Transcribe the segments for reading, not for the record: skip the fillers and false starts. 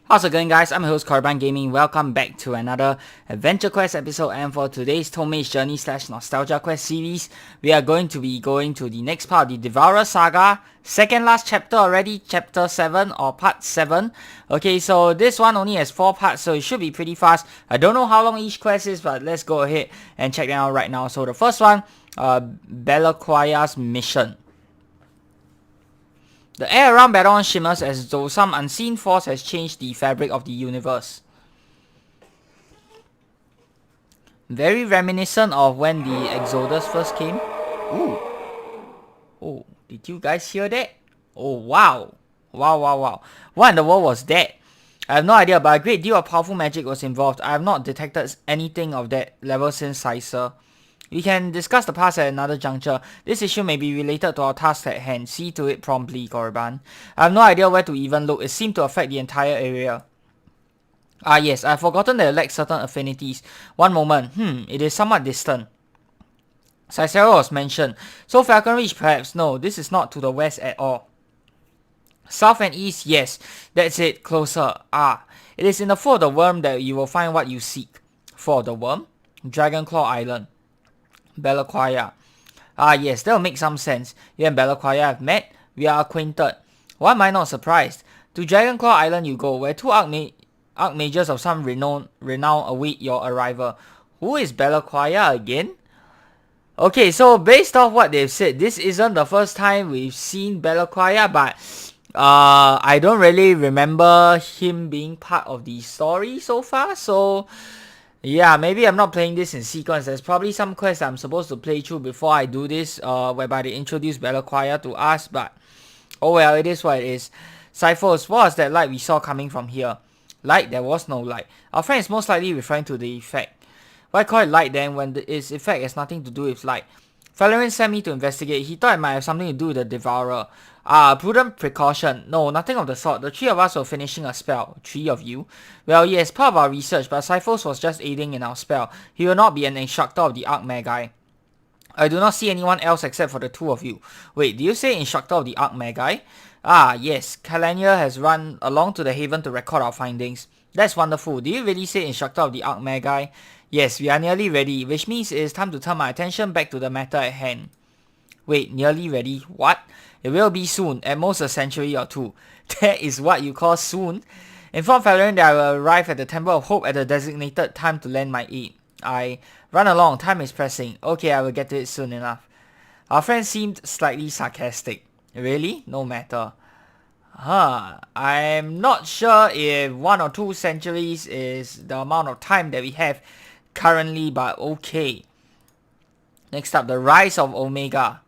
How's it going, guys? I'm your host Korban Gaming. Welcome back to another Adventure Quest episode, and for today's Tomage Journey / Nostalgia Quest series, we are going to be going to the next part of the Devourer Saga, second last chapter already, chapter 7 or part 7. Okay, so this one only has 4 parts, so it should be pretty fast. I don't know how long each quest is, but let's go ahead and check them out right now. So the first one, Bellaquia's mission. The air around Battleon shimmers as though some unseen force has changed the fabric of the universe. Very reminiscent of when the Exodus first came. Ooh. Oh, did you guys hear that? Oh, wow. Wow. What in the world was that? I have no idea, but a great deal of powerful magic was involved. I have not detected anything of that level since Sicer. We can discuss the past at another juncture. This issue may be related to our task at hand. See to it promptly, Korban. I have no idea where to even look. It seemed to affect the entire area. Ah yes, I have forgotten that it lacks certain affinities. One moment. It is somewhat distant. Cicero was mentioned. So Falcon Reach perhaps? No, this is not to the west at all. South and east, yes. That's it. Closer. It is in the foot of the worm that you will find what you seek. Foot of the worm? Dragonclaw Island. Bellaquia. Yes, that will make some sense. You and Bellaquia have met. We are acquainted. Why am I not surprised? To Dragonclaw Island you go, where two archmages of some renown await your arrival. Who is Bellaquia again? Okay, so based off what they've said, this isn't the first time we've seen Bellaquia, but I don't really remember him being part of the story so far, so yeah, maybe I'm not playing this in sequence. There's probably some quests I'm supposed to play through before I do this, whereby they introduce Bellaquia to us, but oh well, it is what it is. Cyphos, what was that light we saw coming from here? Light? There was no light. Our friend is most likely referring to the effect. Why call it light then when its effect has nothing to do with light? Valerian sent me to investigate. He thought it might have something to do with the Devourer. Prudent precaution. No, nothing of the sort. The 3 of us were finishing a spell. 3 of you? Well, yes, part of our research, but Cyphos was just aiding in our spell. He will not be an instructor of the Archmagi. I do not see anyone else except for the 2 of you. Wait, did you say instructor of the Archmagi? Yes. Kalania has run along to the haven to record our findings. That's wonderful. Did you really say instructor of the Archmagi? Yes, we are nearly ready, which means it is time to turn my attention back to the matter at hand. Wait, nearly ready? What? It will be soon, at most a century or 2. That is what you call soon? Inform Valerian that I will arrive at the Temple of Hope at the designated time to lend my aid. Run along, time is pressing. Okay, I will get to it soon enough. Our friend seemed slightly sarcastic. Really? No matter. I'm not sure if 1 or 2 centuries is the amount of time that we have currently, but okay. Next up, the rise of Omega.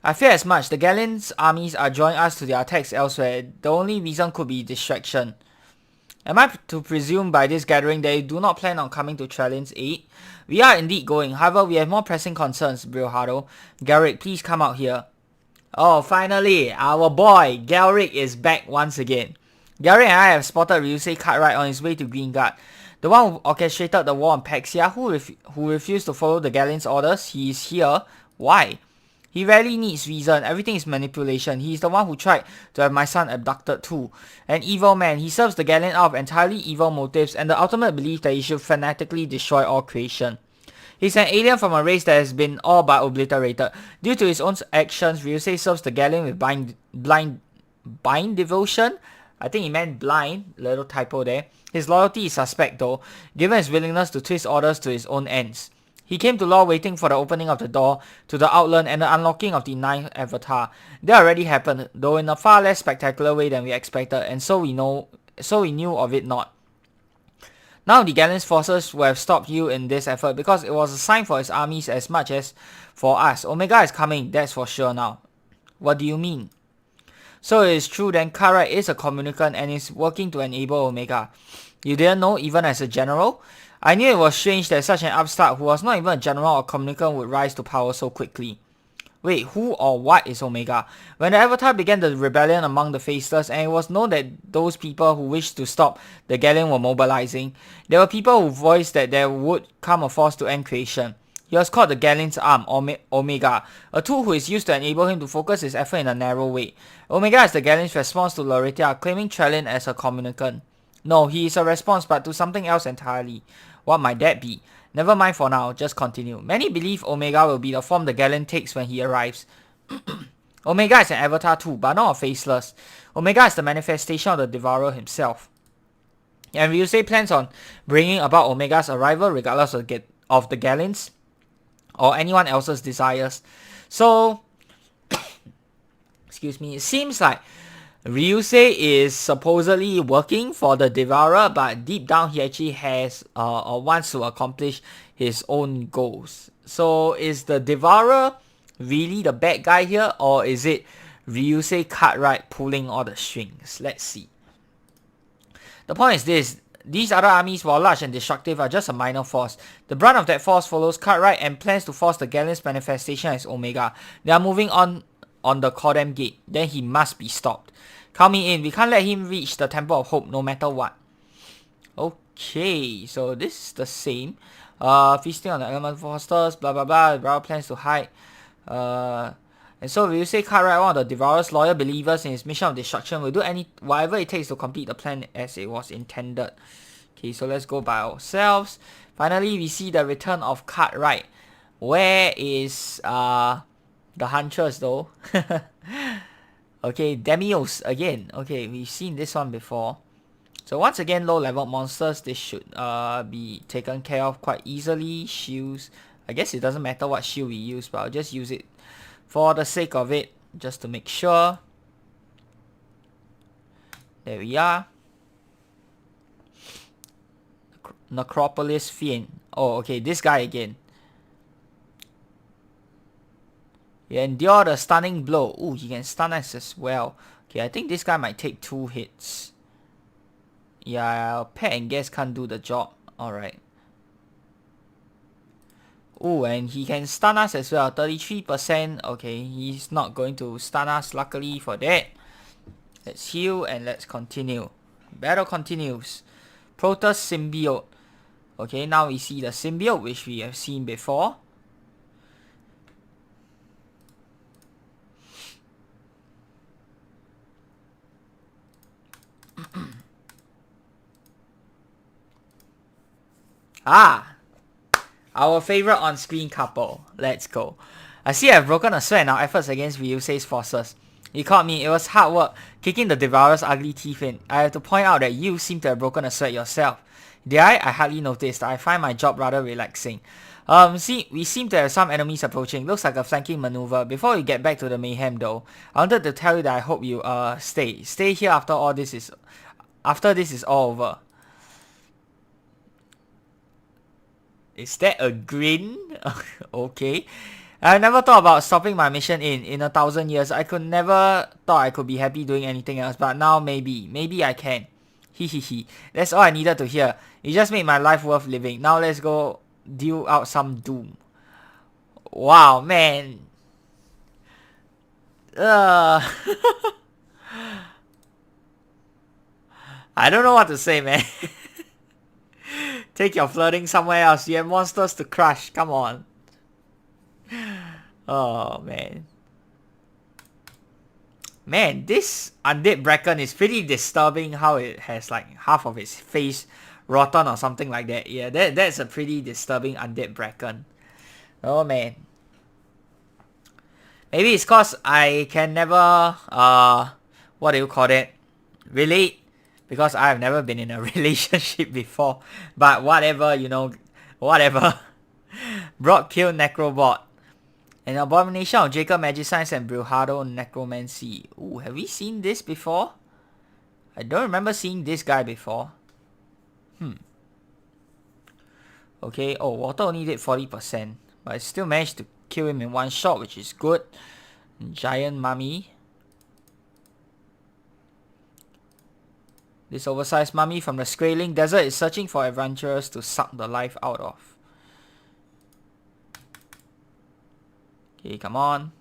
I fear as much. The Galleon's armies are drawing us to their attacks elsewhere. The only reason could be distraction. Am I to presume by this gathering that you do not plan on coming to Trellin's aid? We are indeed going. However, we have more pressing concerns, Brilhado. Garrick, please come out here. Oh, finally, our boy, Galric, is back once again. Garrick and I have spotted Ryusei Cartwright on his way to Greengard. The one who orchestrated the war on Paxia, who refused to follow the Galleon's orders. He is here. Why? He rarely needs reason. Everything is manipulation. He is the one who tried to have my son abducted too. An evil man. He serves the Galleon out of entirely evil motives and the ultimate belief that he should fanatically destroy all creation. He's an alien from a race that has been all but obliterated. Due to his own actions, Ryusei serves the Galleon with blind devotion? I think he meant blind. Little typo there. His loyalty is suspect though, given his willingness to twist orders to his own ends. He came to law waiting for the opening of the door to the outland and the unlocking of the 9th avatar. That already happened, though in a far less spectacular way than we expected, and so we knew of it not. Now the Galleon's forces will have stopped you in this effort because it was a sign for his armies as much as for us. Omega is coming, that's for sure now. What do you mean? So it is true then Kara is a communicant and is working to enable Omega. You didn't know even as a general? I knew it was strange that such an upstart who was not even a general or communicant would rise to power so quickly. Wait, who or what is Omega? When the Avatar began the rebellion among the Faceless and it was known that those people who wished to stop the Galleon were mobilizing, there were people who voiced that there would come a force to end creation. He was called the Galleon's arm, Omega, a tool who is used to enable him to focus his effort in a narrow way. Omega is the Galleon's response to Loretta, claiming Trellin as a communicant. No, he is a response, but to something else entirely. What might that be? Never mind for now, just continue. Many believe Omega will be the form the Galleon takes when he arrives. Omega is an avatar too, but not a faceless. Omega is the manifestation of the Devourer himself. And Ryusei plans on bringing about Omega's arrival regardless of the Galleons or anyone else's desires. So, excuse me, it seems like Ryusei is supposedly working for the Devourer, but deep down he actually has or wants to accomplish his own goals. So is the Devourer really the bad guy here, or is it Ryusei Cartwright pulling all the strings? Let's see. The point is this: these other armies, while large and destructive, are just a minor force. The brunt of that force follows Cartwright and plans to force the Galleon's manifestation as Omega. They are moving on the Cordam Gate. Then he must be stopped. Count me in. We can't let him reach the Temple of Hope no matter what. Okay, so this is the same. Feasting on the element fosters, blah blah blah. The Devourer plans to hide. And so Ryusei Cartwright, one of the Devourer's loyal believers in his mission of destruction, will do whatever it takes to complete the plan as it was intended. Okay, so let's go by ourselves. Finally, we see the return of Cartwright. Where is the Huntress though? Okay, Demios again. Okay, we've seen this one before. So once again, low-level monsters, this should be taken care of quite easily. Shields. I guess it doesn't matter what shield we use, but I'll just use it for the sake of it, just to make sure. There we are. Necropolis Fiend. Oh, okay, this guy again. He endured a stunning blow. Ooh, he can stun us as well. Okay, I think this guy might take 2 hits. Yeah, Pet and Guess can't do the job. Alright. Oh, and he can stun us as well. 33%. Okay, he's not going to stun us, luckily for that. Let's heal and let's continue. Battle continues. Protoss Symbiote. Okay, now we see the Symbiote, which we have seen before. Our favorite on-screen couple. Let's go. I see I've broken a sweat in our efforts against Ryusei's forces. You caught me. It was hard work, kicking the Devourer's ugly teeth in. I have to point out that you seem to have broken a sweat yourself. Did I? I hardly noticed. I find my job rather relaxing. We seem to have some enemies approaching. Looks like a flanking maneuver. Before we get back to the mayhem though, I wanted to tell you that I hope you stay here after this is all over. Is that a grin? Okay. I never thought about stopping my mission in 1,000 years. I could never thought I could be happy doing anything else, but now maybe I can. Hehehe. That's all I needed to hear. You just made my life worth living. Now let's go deal out some doom. Wow, man. I don't know what to say, man. Take your flirting somewhere else. You have monsters to crush. Come on. Oh, man. Man, this undead Bracken is pretty disturbing, how it has like half of its face rotten or something like that. Yeah, that's a pretty disturbing undead Bracken. Oh, man. Maybe it's cause I can never, what do you call that? Relate. Because I've never been in a relationship before. But whatever, you know, whatever. Brock killed Necrobot. An abomination of Jacob Magicians and Brujado Necromancy. Ooh, have we seen this before? I don't remember seeing this guy before. Okay, oh, water only did 40%. But I still managed to kill him in one shot, which is good. Giant Mummy. This oversized mummy from the Skraeling Desert is searching for adventurers to suck the life out of. Okay, come on.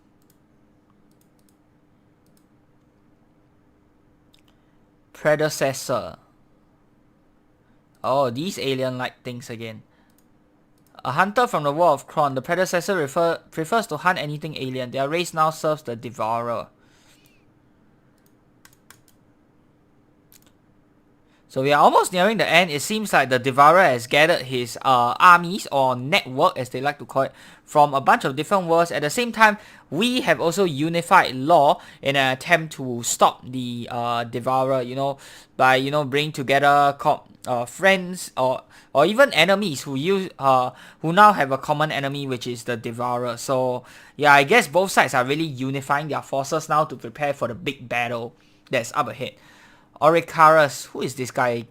Predecessor. Oh, these alien-like things again. A hunter from the world of Kron. The predecessor prefers to hunt anything alien. Their race now serves the Devourer. So we are almost nearing the end. It seems like the Devourer has gathered his armies, or network as they like to call it, from a bunch of different worlds. At the same time, we have also unified law in an attempt to stop the Devourer, you know, by, you know, bringing together friends or even enemies who now have a common enemy, which is the Devourer. So yeah, I guess both sides are really unifying their forces now to prepare for the big battle that's up ahead. Oricarus, who is this guy?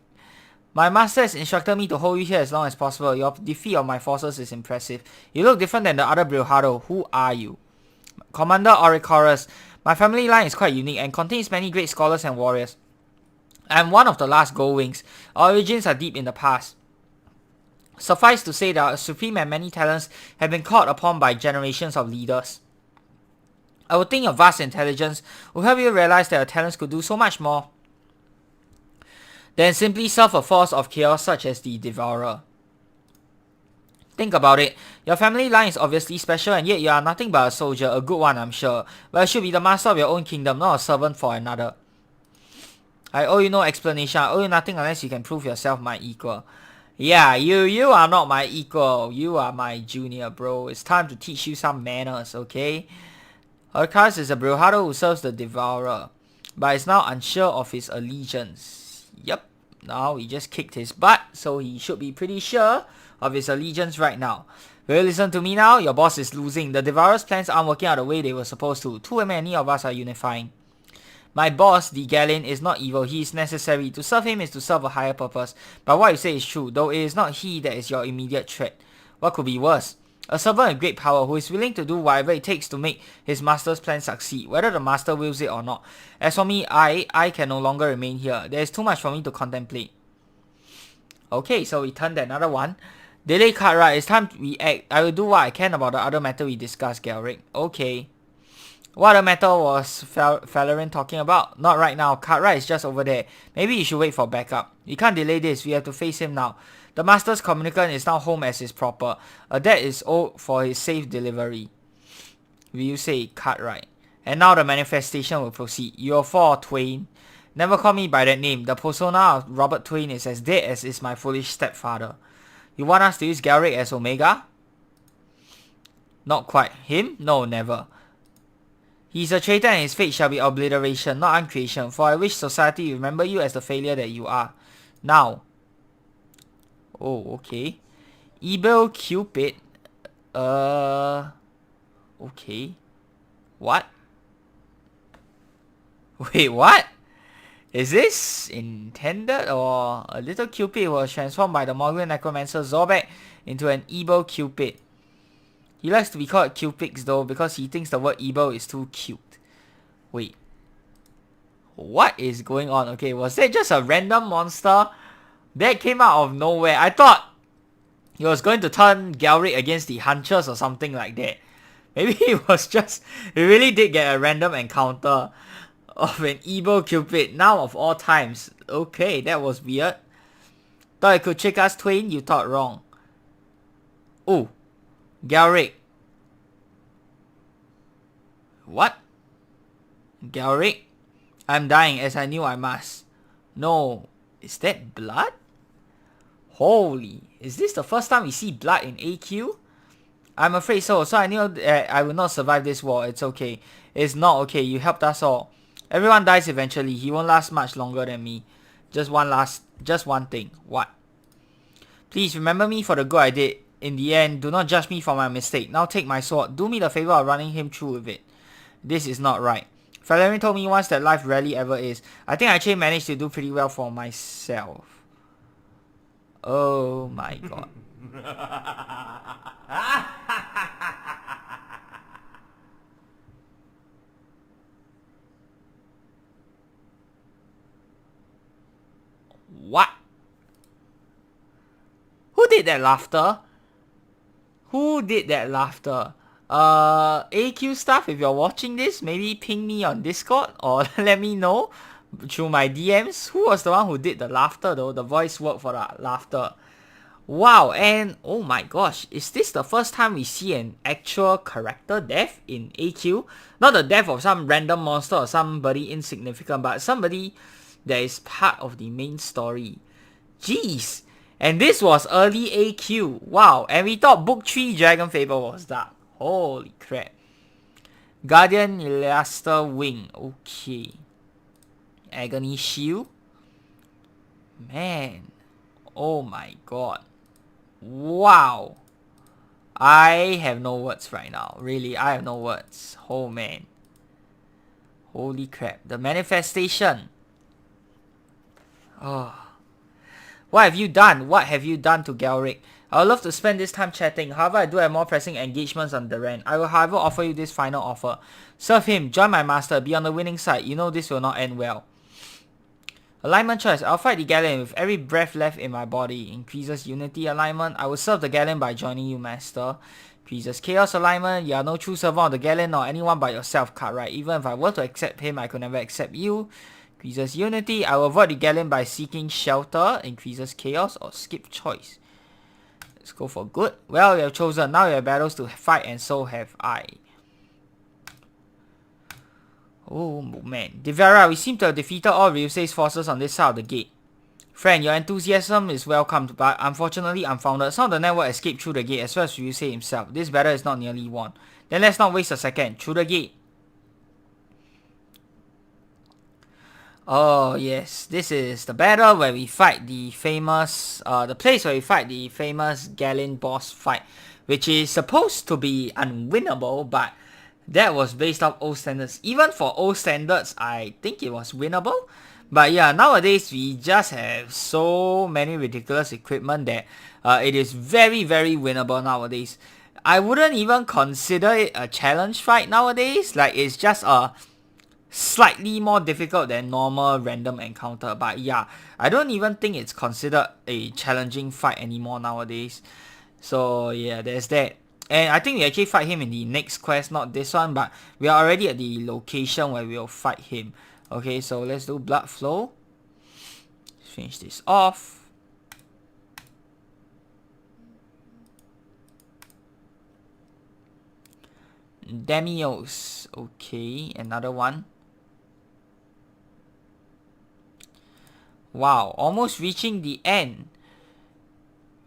My master has instructed me to hold you here as long as possible. Your defeat of my forces is impressive. You look different than the other Brujado. Who are you? Commander Oricarus. My family line is quite unique and contains many great scholars and warriors. I am one of the last Gold Wings. Our origins are deep in the past. Suffice to say that our supreme and many talents have been called upon by generations of leaders. I would think your vast intelligence will help you realize that your talents could do so much more than simply serve a force of chaos such as the Devourer. Think about it. Your family line is obviously special, and yet you are nothing but a soldier, a good one I'm sure. But you should be the master of your own kingdom, not a servant for another. I owe you no explanation. I owe you nothing unless you can prove yourself my equal. Yeah, you are not my equal. You are my junior, bro. It's time to teach you some manners, okay? Orcus is a Brujado who serves the Devourer, but is now unsure of his allegiance. Yep. Now he just kicked his butt, so he should be pretty sure of his allegiance right now. Will you listen to me now? Your boss is losing. The Devourer's plans aren't working out the way they were supposed to. Too many of us are unifying. My boss, the Galen, is not evil. He is necessary. To serve him is to serve a higher purpose. But what you say is true, though it is not he that is your immediate threat. What could be worse? A servant with great power who is willing to do whatever it takes to make his master's plan succeed, whether the master wills it or not. As for me, I can no longer remain here. There is too much for me to contemplate. Okay, so we turned another one. Delay Cartwright, it's time to react. I will do what I can about the other matter we discussed, Galric. Okay. What other matter was Valerian talking about? Not right now. Cartwright is just over there. Maybe you should wait for backup. We can't delay this. We have to face him now. The master's communicant is now home as is proper. A debt is owed for his safe delivery. Will you say Cartwright? And now the manifestation will proceed. You're for Twain. Never call me by that name. The persona of Robert Twain is as dead as is my foolish stepfather. You want us to use Galric as Omega? Not quite. Him? No, never. He's a traitor and his fate shall be obliteration, not uncreation. For I wish society remember you as the failure that you are. Now. Oh, okay. Evil Cupid. Okay. What? Wait, what? Is this intended, or a little Cupid was transformed by the Mogul necromancer Zorbek into an evil Cupid? He likes to be called Cupix though because he thinks the word evil is too cute. Wait. What is going on? Okay, was that just a random monster that came out of nowhere? I thought he was going to turn Galric against the Hunchers or something like that. Maybe it was just... He really did get a random encounter of an evil Cupid. Now of all times. Okay, that was weird. Thought it could trick us, Twain? You thought wrong. Oh. Galric. What? Galric? I'm dying as I knew I must. No. Is that blood? Holy. Is this the first time we see blood in AQ? I'm afraid so. So I knew that I will not survive this war. It's okay. It's not okay. You helped us all. Everyone dies eventually. He won't last much longer than me. Just one thing. What? Please remember me for the good I did. In the end, do not judge me for my mistake. Now take my sword. Do me the favor of running him through with it. This is not right. Valerian told me once that life rarely ever is. I think I actually managed to do pretty well for myself. Oh my god. What? Who did that laughter? Who did that laughter? AQ stuff, if you're watching this, maybe ping me on Discord or let me know through my DMs. Who was the one who did the laughter though? The voice work for the laughter. Wow, and oh my gosh, is this the first time we see an actual character death in AQ? Not the death of some random monster or somebody insignificant, but somebody that is part of the main story. Jeez! And this was early AQ. Wow, and we thought Book 3 Dragon Fable was dark. Holy crap. Guardian Elaster Wing. Okay. Agony Shield. Man. Oh my god. Wow. I have no words right now. Really, I have no words. Oh man. Holy crap. The manifestation. Oh. What have you done? What have you done to Galric? I would love to spend this time chatting. However, I do have more pressing engagements on the rent. I will, however, offer you this final offer. Serve him. Join my master. Be on the winning side. You know this will not end well. Alignment choice. I'll fight the Galleon with every breath left in my body. Increases unity alignment. I will serve the Galleon by joining you, master. Increases chaos alignment. You are no true servant of the Galleon or anyone but yourself, Cartwright. Even if I were to accept him, I could never accept you. Increases unity. I will avoid the Galleon by seeking shelter. Increases chaos or skip choice. Let's go for good. Well, you have chosen. Now you have battles to fight and so have I. Oh man. Devourer, we seem to have defeated all Ryusei's forces on this side of the gate. Friend, your enthusiasm is welcomed, but unfortunately unfounded. Some of the network escaped through the gate as well as Ryusei himself. This battle is not nearly won. Then let's not waste a second. Through the gate. Oh yes, this is the battle where we fight the famous, the place where we fight the famous Galleon boss fight, which is supposed to be unwinnable, but that was based off old standards. Even for old standards, I think it was winnable. But yeah, nowadays we just have so many ridiculous equipment that it is very, very winnable nowadays. I wouldn't even consider it a challenge fight nowadays. Like, it's just a slightly more difficult than normal random encounter. But yeah, I don't even think it's considered a challenging fight anymore nowadays. So yeah, there's that. And I think we actually fight him in the next quest, not this one, but we are already at the location where we'll fight him. Okay, so let's do blood flow. Finish this off. Demios. Okay, another one. Wow, almost reaching the end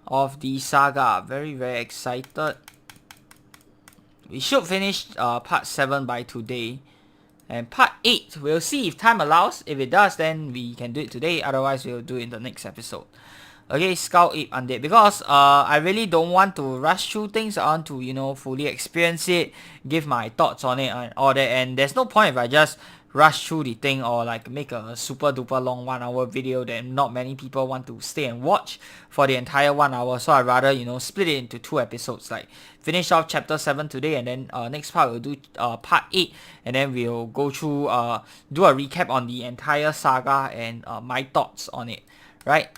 of the saga. Very, very excited. We should finish part 7 by today. And part 8, we'll see if time allows. If it does, then we can do it today. Otherwise, we'll do it in the next episode. Okay, Skull Ape Undead. Because I really don't want to rush through things. I want to, you know, fully experience it. Give my thoughts on it and all that. And there's no point if I just rush through the thing or like make a super duper long 1 hour video that not many people want to stay and watch for the entire 1 hour. So I'd rather, you know, split it into 2 episodes. Like finish off chapter 7 today, and then next part we'll do part 8, and then we'll go through do a recap on the entire saga and my thoughts on it, right?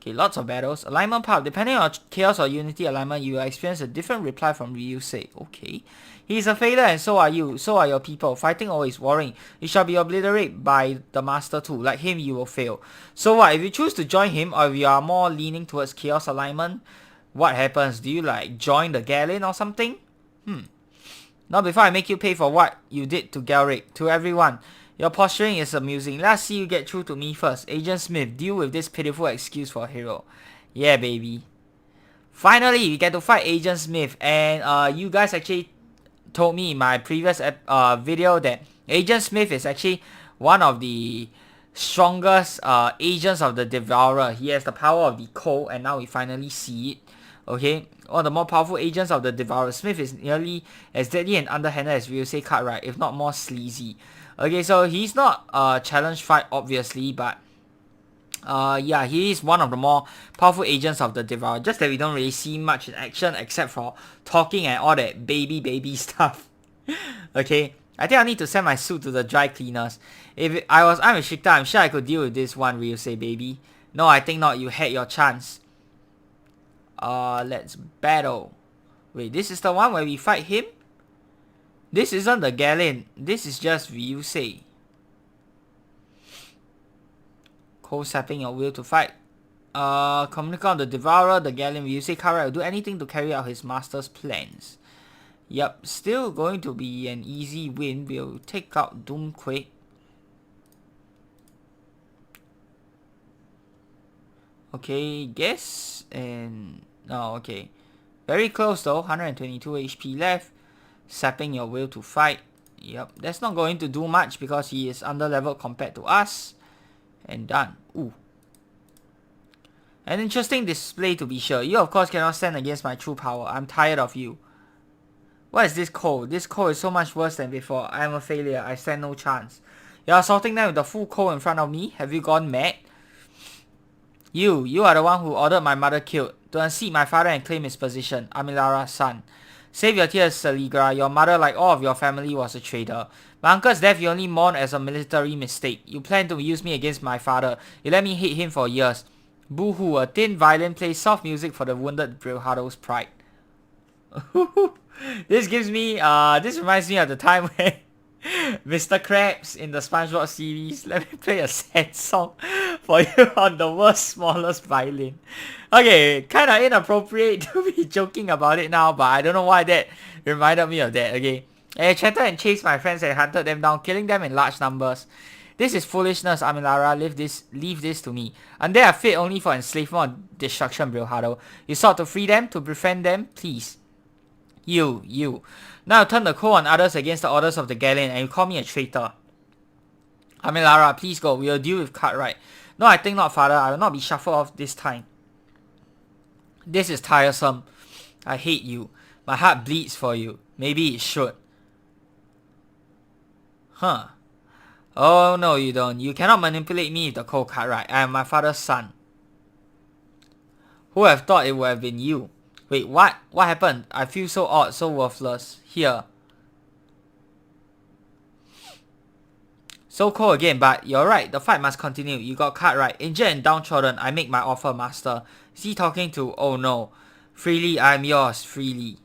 Okay, lots of battles. Alignment part. Depending on chaos or unity alignment, you will experience a different reply from Ryusei. Okay. He is a failure and so are you. So are your people. Fighting always warring. You shall be obliterated by the master too. Like him, you will fail. So what? If you choose to join him, or if you are more leaning towards chaos alignment, what happens? Do you like join the Galleon or something? Now before I make you pay for what you did to Galric, to everyone, your posturing is amusing. Let's see you get through to me first. Agent Smith, deal with this pitiful excuse for a hero. Yeah, baby. Finally, we get to fight Agent Smith. And you guys actually told me in my previous video that Agent Smith is actually one of the strongest agents of the Devourer. He has the power of the cold, and now we finally see it. Okay, one of the more powerful agents of the Devourer. Smith is nearly as deadly and underhanded as Ryusei Cartwright, if not more sleazy. Okay, so he's not a challenge fight, obviously, but yeah, he is one of the more powerful agents of the Devourer. Just that we don't really see much in action except for talking and all that baby stuff. Okay, I think I need to send my suit to the dry cleaners. If I was unrestricted, I'm sure I could deal with this one, Ryusei baby. No, I think not. You had your chance. Let's battle. Wait, this is the one where we fight him? This isn't the Galleon. This is just Ryusei. Cold sapping your will to fight. Communicate on the Devourer, the Galleon. Will you say Kara will do anything to carry out his master's plans? Yep, still going to be an easy win. We'll take out Doomquake. Okay, guess and no, okay. Very close though, 122 HP left. Sapping your will to fight. Yep, that's not going to do much because he is under leveled compared to us. And done. Ooh. An interesting display to be sure. You of course cannot stand against my true power. I'm tired of you. What is this cold? This cold is so much worse than before. I am a failure. I stand no chance. You are assaulting them with the full cold in front of me? Have you gone mad? You are the one who ordered my mother killed. To unseat my father and claim his position. Amilara's son. Save your tears, Saligra. Your mother, like all of your family, was a traitor. My uncle's death you only mourn as a military mistake. You plan to use me against my father. You let me hate him for years. Boo-hoo, a thin violin plays soft music for the wounded Brilhardo's pride. This reminds me of the time when Mr. Krabs in the SpongeBob series, let me play a sad song for you on the world's smallest violin. Okay, kinda inappropriate to be joking about it now, but I don't know why that reminded me of that, okay. I chatted and chased my friends and hunted them down, killing them in large numbers. This is foolishness, Amilara. Leave this to me. And they are fit only for enslavement or destruction, Brilhardo. You sought to free them, to befriend them, please. You. Now turn the cold on others against the orders of the Galleon and you call me a traitor. Amilara, please go. We will deal with Cartwright. No, I think not, father. I will not be shuffled off this time. This is tiresome. I hate you. My heart bleeds for you. Maybe it should. Huh. Oh, no you don't. You cannot manipulate me with the cold Cartwright. I am my father's son. Who would have thought it would have been you? Wait, what? What happened? I feel so odd, so worthless. Here. So cold again, but you're right. The fight must continue. You got Cartwright. Injured and downtrodden, I make my offer, master. Is he talking to? Oh no. Freely, I am yours. Freely.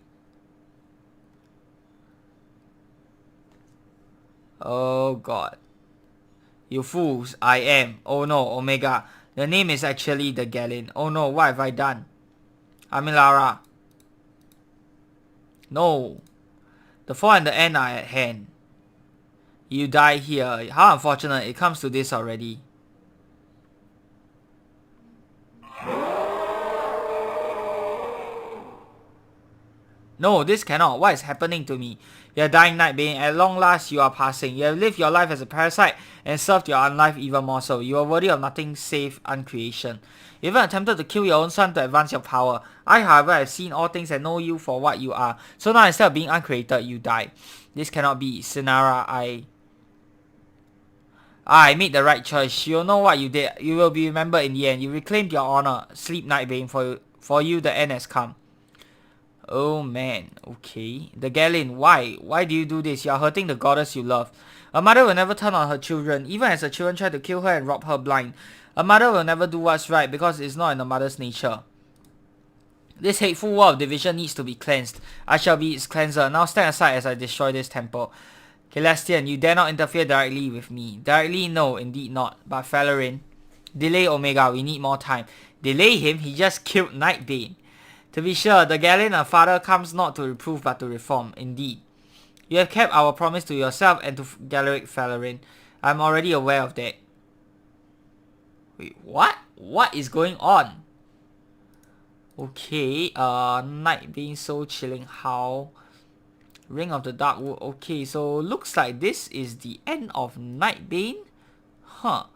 Oh god. You fools. I am. Oh no, Omega. The name is actually the Galleon. Oh no, what have I done? Amilara. No. The fall and the end are at hand. You die here. How unfortunate. It comes to this already. No, this cannot. What is happening to me? You are dying, Nightbane. At long last, you are passing. You have lived your life as a parasite and served your unlife even more so. You are worthy of nothing save uncreation. You even attempted to kill your own son to advance your power. I, however, have seen all things and know you for what you are. So now, instead of being uncreated, you die. This cannot be. Sinara, I made the right choice. You'll know what you did. You will be remembered in the end. You reclaimed your honor. Sleep, Nightbane. For you, the end has come. Oh man, okay. The Galleon, why? Why do you do this? You are hurting the goddess you love. A mother will never turn on her children, even as her children try to kill her and rob her blind. A mother will never do what's right because it's not in the mother's nature. This hateful war of division needs to be cleansed. I shall be its cleanser. Now stand aside as I destroy this temple. Celestian, you dare not interfere directly with me. Directly, no, indeed not. But Falarin, delay Omega, we need more time. Delay him? He just killed Nightbane. To be sure, the Galleon our father comes not to reprove but to reform, indeed. You have kept our promise to yourself and to Galeric Falarin. I am already aware of that. Wait, what? What is going on? Okay, Night being so chilling, how? Ring of the Darkwood, okay, so looks like this is the end of Nightbane? Huh.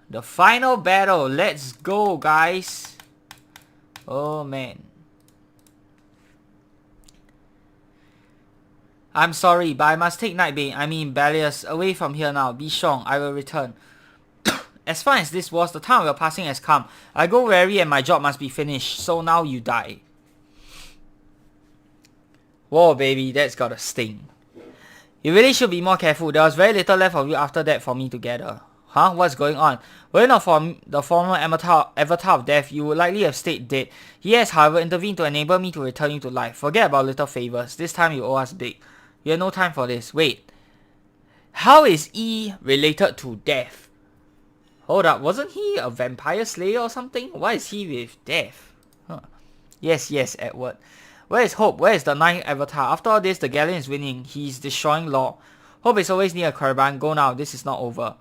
The final battle, let's go guys! Oh man. I'm sorry, but I must take Nightbane, I mean Belius, away from here now. Be strong, I will return. As far as this was, the time we are passing has come. I go weary and my job must be finished, so now you die. Whoa baby, that's gotta sting. You really should be more careful. There was very little left of you after that for me to gather. Huh? What's going on? Were it not for the former avatar of death, you would likely have stayed dead. He has, however, intervened to enable me to return you to life. Forget about little favors. This time you owe us big. We have no time for this. Wait. How is E related to death? Hold up, wasn't he a vampire slayer or something? Why is he with death? Huh. Yes, Edward. Where is Hope? Where is the ninth avatar? After all this, the Galleon is winning. He's destroying Law. Hope is always near Caravan. Go now. This is not over.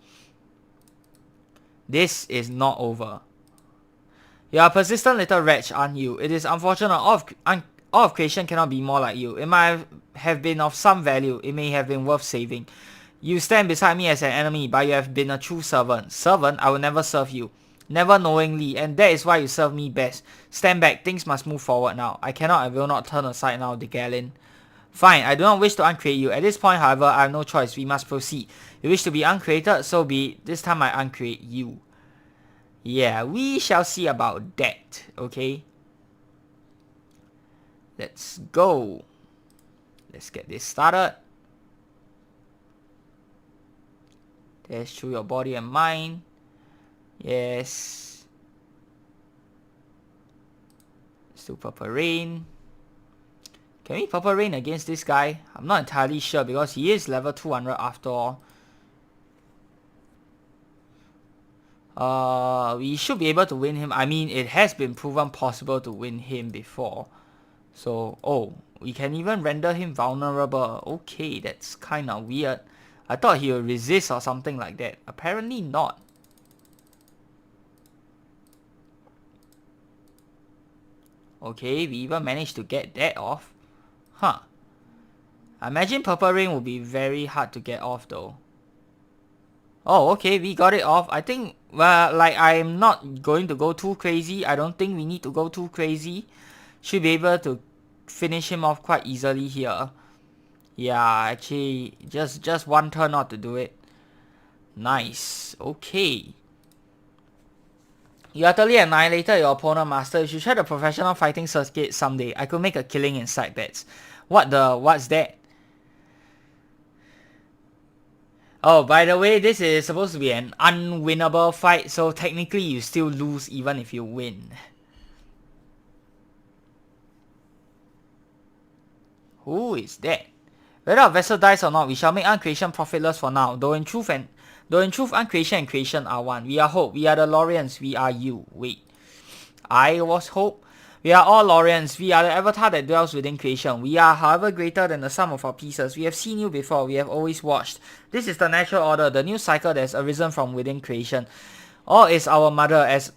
This is not over. You are a persistent little wretch, aren't you? It is unfortunate. All of creation cannot be more like you. It might have been of some value. It may have been worth saving. You stand beside me as an enemy, but you have been a true servant. Servant, I will never serve you. Never knowingly, and that is why you serve me best. Stand back, things must move forward now. I cannot and will not turn aside now, the Galen. Fine, I do not wish to uncreate you. At this point, however, I have no choice. We must proceed. You wish to be uncreated, so be it. This time I uncreate you. Yeah, we shall see about that, okay? Let's go. Let's get this started. Dash through your body and mind. Yes. Let's do Purple Rain. Can we Purple Rain against this guy? I'm not entirely sure because he is level 200 after all. We should be able to win him. I mean, it has been proven possible to win him before. So, oh, we can even render him vulnerable. Okay, that's kind of weird. I thought he would resist or something like that. Apparently not. Okay, we even managed to get that off. Huh. I imagine Purple Rain will be very hard to get off though. Oh, okay, we got it off. I think, well, like, I'm not going to go too crazy. I don't think we need to go too crazy. Should be able to finish him off quite easily here. Yeah, actually, just one turn not to do it. Nice. Okay. You utterly annihilated your opponent, Master. You should try the professional fighting circuit someday. I could make a killing in side bets. What's that? Oh, by the way, this is supposed to be an unwinnable fight, so technically you still lose even if you win. Who is that? Whether our vessel dies or not, we shall make uncreation profitless for now. Though in truth, uncreation and creation are one. We are Hope. We are the Lorians. We are you. Wait. I was Hope. We are all Lorians. We are the avatar that dwells within creation. We are, however, greater than the sum of our pieces. We have seen you before. We have always watched. This is the natural order, the new cycle that has arisen from within creation. All is our mother as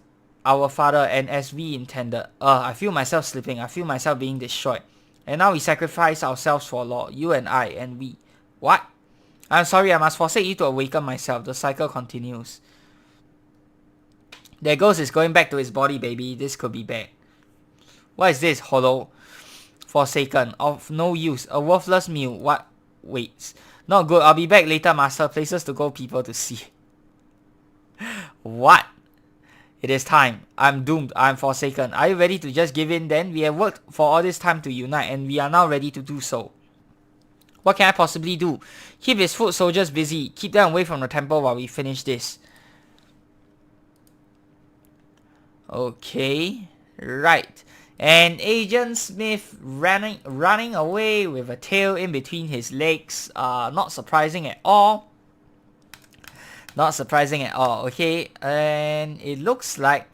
our father and as we intended. I feel myself slipping. I feel myself being destroyed. And now we sacrifice ourselves for law. You and I and we. What? I'm sorry, I must forsake you to awaken myself. The cycle continues. There goes is going back to his body, baby. This could be bad. What is this? Hollow. Forsaken. Of no use. A worthless meal. What? Waits. Not good. I'll be back later, Master. Places to go, people to see. What? It is time. I'm doomed. I'm forsaken. Are you ready to just give in then? We have worked for all this time to unite and we are now ready to do so. What can I possibly do? Keep his foot soldiers busy. Keep them away from the temple while we finish this. Okay. Right. And Agent Smith running away with a tail in between his legs. Not surprising at all. Not surprising at all, okay? And it looks like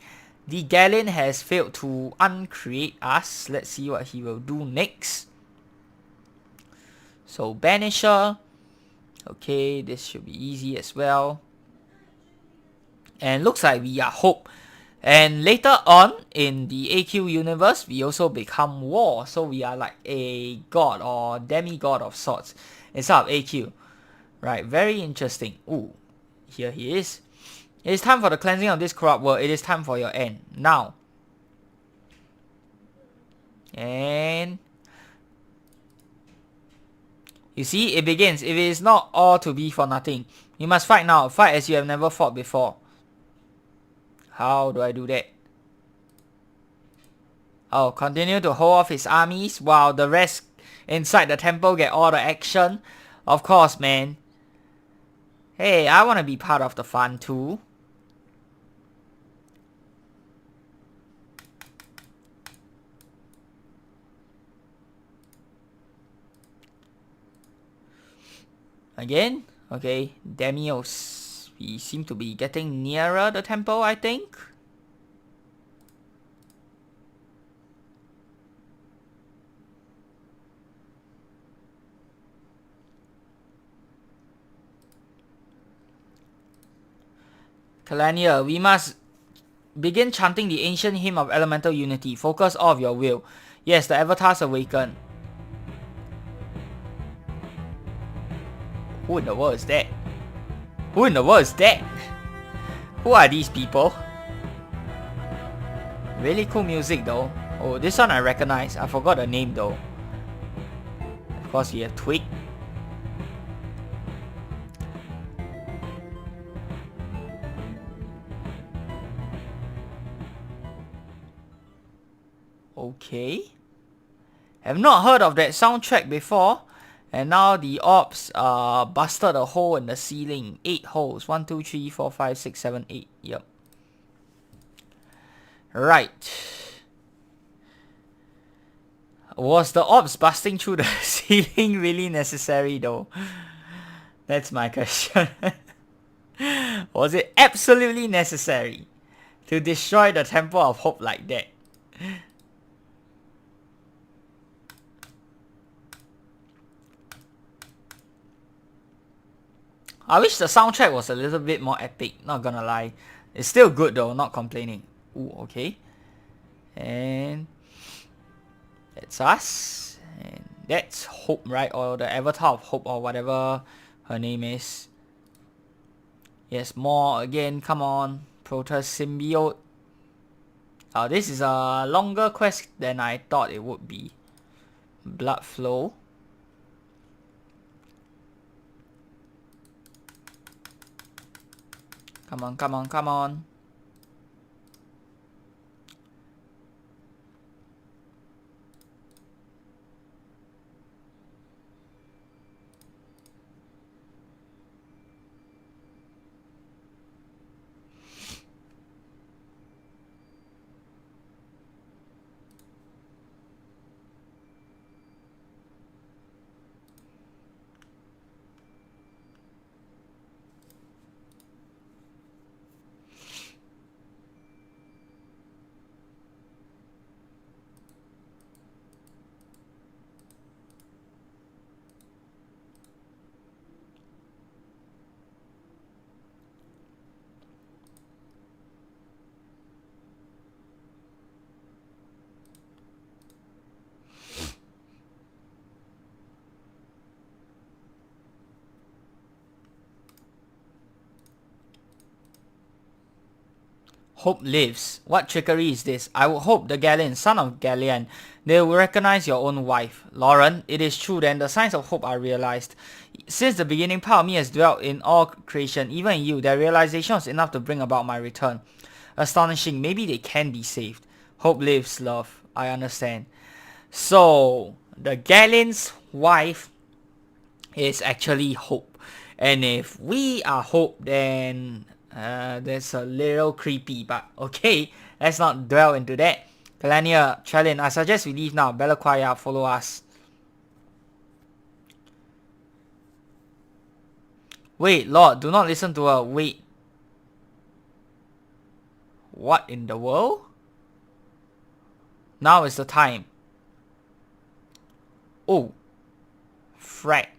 the Galleon has failed to uncreate us. Let's see what he will do next. So, Banisher. Okay, this should be easy as well. And looks like we are Hope. And later on in the AQ universe, we also become War. So we are like a god or demigod of sorts instead of AQ. Right, very interesting. Ooh, here he is. It is time for the cleansing of this corrupt world. It is time for your end. Now. And you see, it begins. If it is not all to be for nothing, you must fight now. Fight as you have never fought before. How do I do that? Oh, continue to hold off his armies while the rest inside the temple get all the action. Of course, man. Hey, I want to be part of the fun too. Again? Okay, Demios. We seem to be getting nearer the temple, I think. Kalania, we must begin chanting the ancient hymn of elemental unity. Focus all of your will. Yes, the avatars awaken. Who in the world is that? Who in the world is that? Who are these people? Really cool music though. Oh, this one I recognize. I forgot the name though. Of course, we have Twig. Okay. Have not heard of that soundtrack before. And now the orbs busted a hole in the ceiling. 8 holes. 1, 2, 3, 4, 5, 6, 7, 8. Yep. Right. Was the orbs busting through the ceiling really necessary though? That's my question. Was it absolutely necessary to destroy the Temple of Hope like that? I wish the soundtrack was a little bit more epic, not gonna lie. It's still good though, not complaining. Ooh, okay. And that's us. And that's Hope, right? Or the Avatar of Hope or whatever her name is. Yes, more again, come on. Protest Symbiote. This is a longer quest than I thought it would be. Blood Flow. Come on, come on, come on. Hope lives. What trickery is this? I would hope the Galleon, son of Galleon, they will recognize your own wife. Lauren, it is true then, the signs of hope are realized. Since the beginning, part of me has dwelt in all creation, even in you. Their realization was enough to bring about my return. Astonishing, maybe they can be saved. Hope lives, love. I understand. So, the Galleon's wife is actually Hope. And if we are Hope, then that's a little creepy, but okay, let's not dwell into that. Kalania, Chalin, I suggest we leave now. Belaquaya, follow us. Wait, Lord, do not listen to her. Wait. What in the world? Now is the time. Oh. Frack.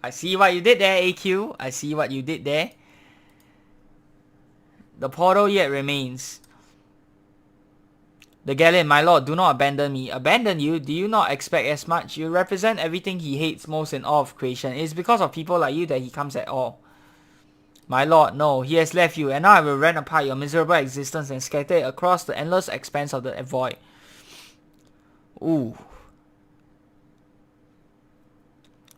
I see what you did there, AQ. I see what you did there. The portal yet remains. The Galleon, my lord, do not abandon me. Abandon you? Do you not expect as much? You represent everything he hates most in all of creation. It is because of people like you that he comes at all. My lord, no, he has left you, and now I will rend apart your miserable existence and scatter it across the endless expanse of the void. Ooh.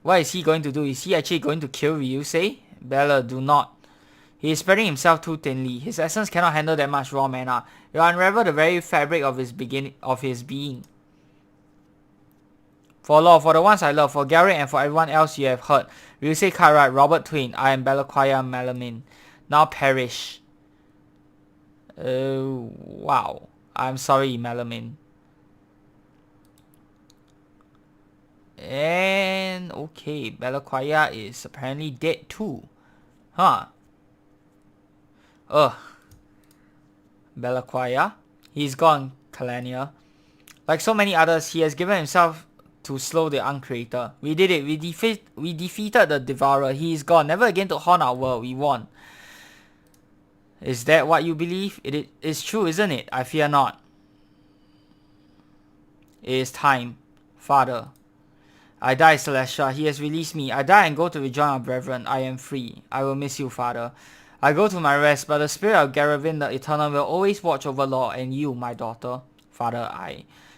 What is he going to do? Is he actually going to kill you, say? Bella, do not. He is spreading himself too thinly. His essence cannot handle that much raw mana. You unravel the very fabric of his being. For law, for the ones I love, for Garrett and for everyone else you have heard. Ryusei Kairat, Robert Twain, I am Belaquaya Malamin. Now perish. Wow. I'm sorry, Malamin. And okay, Belaquaya is apparently dead too. Huh. Ugh. Belaquia. He's gone, Kalania. Like so many others, he has given himself to slow the Uncreator. We did it. We defeated the Devourer. He is gone. Never again to haunt our world. We won. Is that what you believe? It is true, isn't it? I fear not. It is time. Father. I die, Celestia. He has released me. I die and go to rejoin our brethren. I am free. I will miss you, Father. I go to my rest, but the spirit of Garavin the Eternal will always watch over Law and you, my daughter. Father,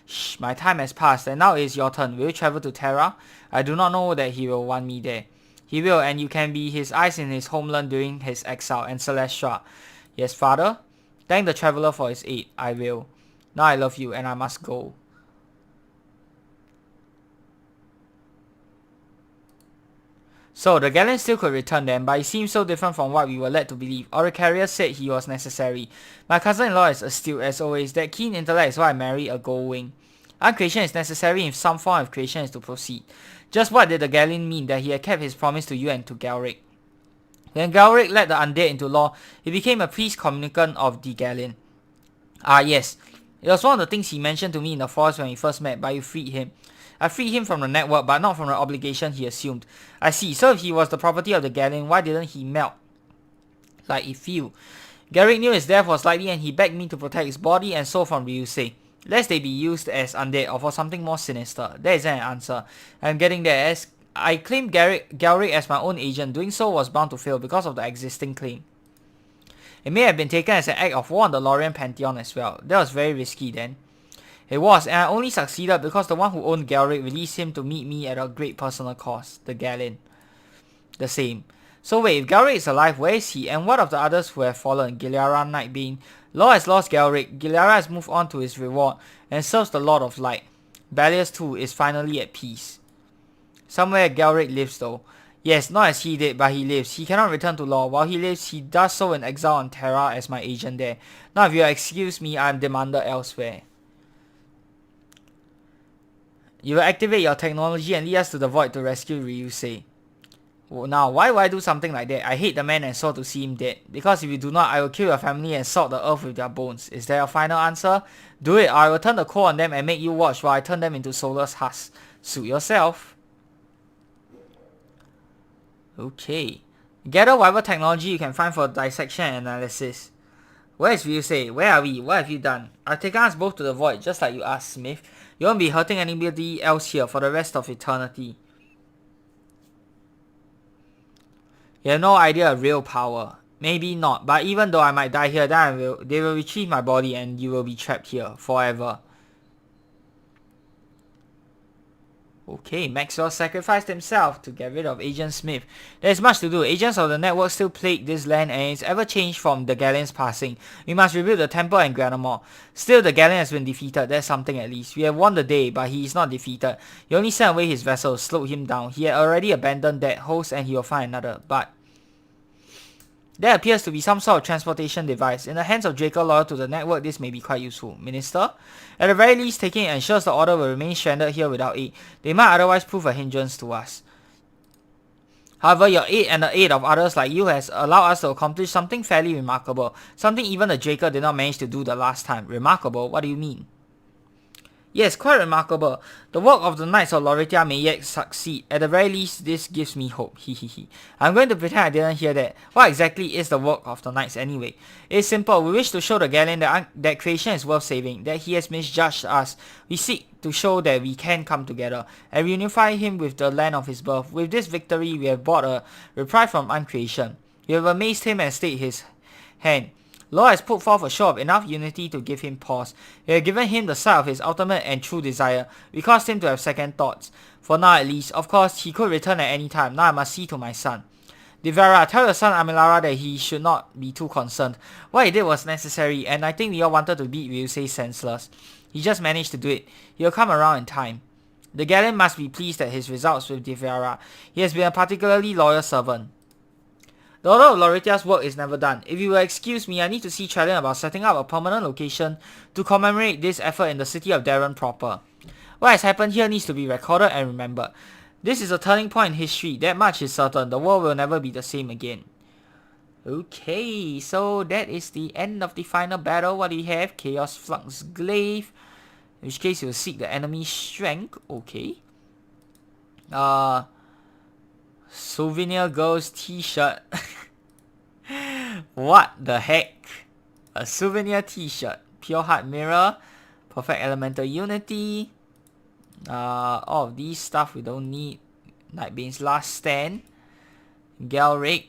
Shh, my time has passed, and now it is your turn. Will you travel to Terra? I do not know that he will want me there. He will, and you can be his eyes in his homeland during his exile, and Celestia. Yes, Father? Thank the traveler for his aid. I will. Now I love you, and I must go. So, the Galleon still could return then, but it seems so different from what we were led to believe. Auricarius said he was necessary. My cousin-in-law is astute as always. That keen intellect is why I marry a gold-wing. Uncreation is necessary if some form of creation is to proceed. Just what did the Galleon mean that he had kept his promise to you and to Galric? When Galric led the undead into law, he became a priest communicant of the Galleon. Ah yes, it was one of the things he mentioned to me in the forest when we first met, but you freed him. I freed him from the network, but not from the obligation he assumed. I see, so if he was the property of the Galleon, why didn't he melt? Like if you. Garrick knew his death was likely and he begged me to protect his body and soul from Ryusei. Lest they be used as undead or for something more sinister. There isn't an answer. I'm getting there. As I claimed Galric as my own agent, doing so was bound to fail because of the existing claim. It may have been taken as an act of war on the Lorien Pantheon as well. That was very risky then. It was, and I only succeeded because the one who owned Galric released him to meet me at a great personal cost. The Galleon. The same. So wait, if Galric is alive, where is he? And what of the others who have fallen? Giliara, Nightbane. Law has lost Galric. Giliara has moved on to his reward and serves the Lord of Light. Balius too is finally at peace. Somewhere Galric lives though. Yes, not as he did, but he lives. He cannot return to Law. While he lives, he does so in exile on Terra as my agent there. Now if you excuse me, I am demanded elsewhere. You will activate your technology and lead us to the void to rescue Ryusei. Well, now, why would I do something like that? I hate the man and swore to see him dead. Because if you do not, I will kill your family and salt the earth with their bones. Is that your final answer? Do it, or I will turn the coal on them and make you watch while I turn them into soulless husks. Suit yourself. Okay. Gather whatever technology you can find for dissection and analysis. Where is Ryusei? Where are we? What have you done? I've taken us both to the void, just like you asked, Smith. You won't be hurting anybody else here for the rest of eternity. You have no idea of real power. Maybe not, but even though I might die here, then they will retrieve my body and you will be trapped here forever. Okay, Maxwell sacrificed himself to get rid of Agent Smith. There's much to do. Agents of the network still plague this land and it's ever changed from the Galleon's passing. We must rebuild the temple and Granamore. Still, the Galleon has been defeated. That's something at least. We have won the day, but he is not defeated. He only sent away his vessels, slowed him down. He had already abandoned that host and he will find another. But there appears to be some sort of transportation device. In the hands of Draco loyal to the network, this may be quite useful. Minister? At the very least, taking it ensures the order will remain stranded here without aid. They might otherwise prove a hindrance to us. However, your aid and the aid of others like you has allowed us to accomplish something fairly remarkable. Something even the Draco did not manage to do the last time. Remarkable? What do you mean? Yes, quite remarkable. The work of the Knights of Loritia may yet succeed. At the very least, this gives me hope. Hehehe. I'm going to pretend I didn't hear that. What exactly is the work of the Knights anyway? It's simple. We wish to show the Galleon that creation is worth saving, that he has misjudged us. We seek to show that we can come together and reunify him with the land of his birth. With this victory, we have bought a reprieve from uncreation. We have amazed him and stayed his hand. Law has put forth a show of enough unity to give him pause. We have given him the sight of his ultimate and true desire. We caused him to have second thoughts. For now at least. Of course, he could return at any time. Now I must see to my son. Devourer, tell your son Amilara that he should not be too concerned. What he did was necessary, and I think we all wanted to beat Ryusei senseless. He just managed to do it. He will come around in time. The Galleon must be pleased at his results with Devourer. He has been a particularly loyal servant. The Order of Loritia's work is never done. If you will excuse me, I need to see Trellian about setting up a permanent location to commemorate this effort in the city of Darren proper. What has happened here needs to be recorded and remembered. This is a turning point in history, that much is certain. The world will never be the same again. Okay, so that is the end of the final battle. What do you have? Chaos Flux Glaive. In which case you'll seek the enemy's strength. Okay. Souvenir Girls t-shirt. What the heck? A souvenir t-shirt. Pure Heart Mirror. Perfect Elemental Unity. All of these stuff we don't need. Nightbane's Last Stand. Galric.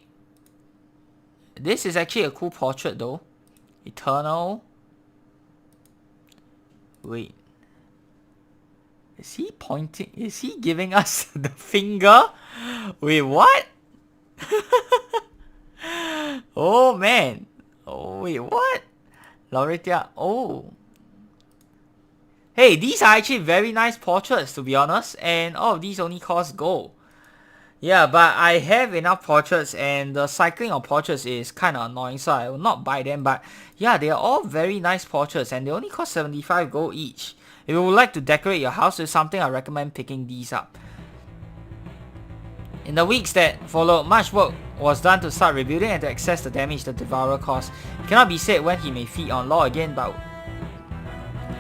This is actually a cool portrait though. Eternal. Wait. Is he pointing? Is he giving us the finger? Wait, what? Oh man. Oh wait, what? Lauretia. Oh. Hey, these are actually very nice portraits to be honest. And all of these only cost gold. Yeah, but I have enough portraits and the cycling of portraits is kind of annoying, so I will not buy them. But yeah, they are all very nice portraits and they only cost 75 gold each. If you would like to decorate your house with something, I recommend picking these up. In the weeks that followed, much work was done to start rebuilding and to access the damage the Devourer caused. It cannot be said when he may feed on law again, but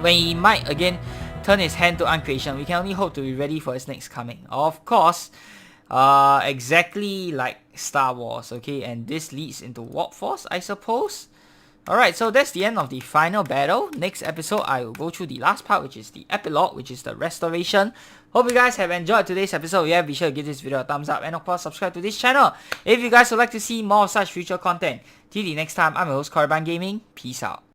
when he might again turn his hand to uncreation, we can only hope to be ready for his next coming. Of course, exactly like Star Wars, okay, and this leads into Warp Force, I suppose. Alright, so that's the end of the final battle. Next episode, I will go through the last part, which is the epilogue, which is the restoration. Hope you guys have enjoyed today's episode. If you have, be sure to give this video a thumbs up and of course subscribe to this channel if you guys would like to see more of such future content. Till the next time, I'm your host Korriban Gaming. Peace out.